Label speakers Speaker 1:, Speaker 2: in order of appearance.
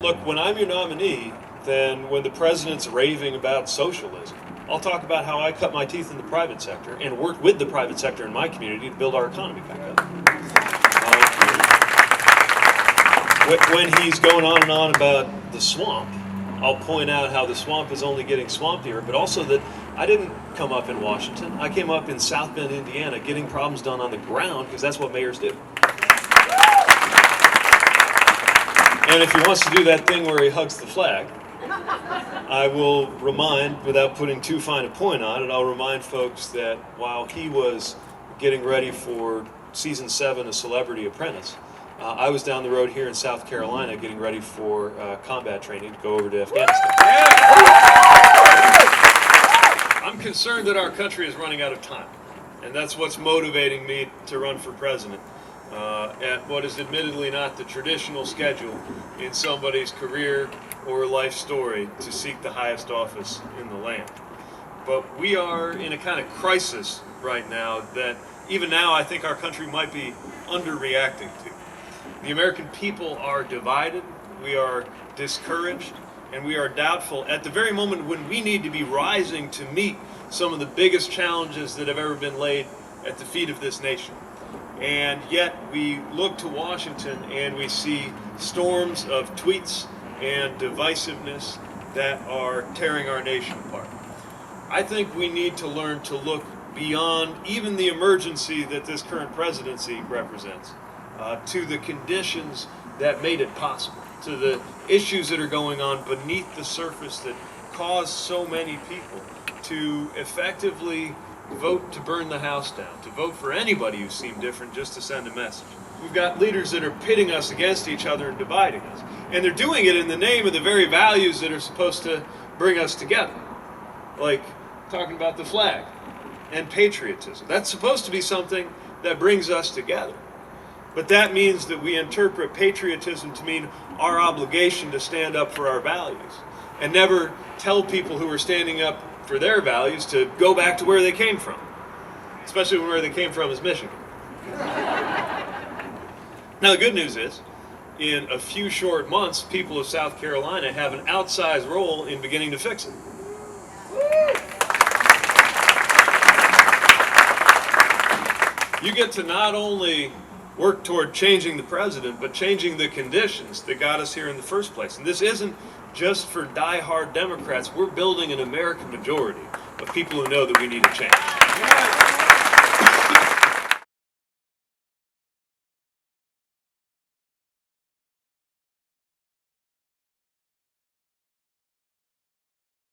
Speaker 1: Look, when I'm your nominee, then when the president's raving about socialism, I'll talk about how I cut my teeth in the private sector and worked with the private sector in my community to build our economy back up. When he's going on and on about the swamp, I'll point out how the swamp is only getting swampier, but also that I didn't come up in Washington. I came up in South Bend, Indiana, getting problems done on the ground, because that's what mayors do. And if he wants to do that thing where he hugs the flag, I will remind, without putting too fine a point on it, I'll remind folks that while he was getting ready for season 7 of Celebrity Apprentice, I was down the road here in South Carolina getting ready for combat training to go over to Afghanistan. I'm concerned that our country is running out of time, and that's what's motivating me to run for president at what is admittedly not the traditional schedule in somebody's career or life story to seek the highest office in the land. But we are in a kind of crisis right now that even now I think our country might be underreacting to. The American people are divided, we are discouraged, and we are doubtful at the very moment when we need to be rising to meet some of the biggest challenges that have ever been laid at the feet of this nation. And yet we look to Washington and we see storms of tweets and divisiveness that are tearing our nation apart. I think we need to learn to look beyond even the emergency that this current presidency represents, to the conditions that made it possible, to the issues that are going on beneath the surface that cause so many people to effectively vote to burn the house down, to vote for anybody who seemed different just to send a message. We've got leaders that are pitting us against each other and dividing us. And they're doing it in the name of the very values that are supposed to bring us together. Like talking about the flag and patriotism. That's supposed to be something that brings us together. But that means that we interpret patriotism to mean our obligation to stand up for our values and never tell people who are standing up for their values to go back to where they came from, especially when where they came from is Michigan. Now the good news is, in a few short months, people of South Carolina have an outsized role in beginning to fix it. You get to not only work toward changing the president, but changing the conditions that got us here in the first place. And this isn't just for die-hard Democrats. We're building an American majority of people who know that we need a change.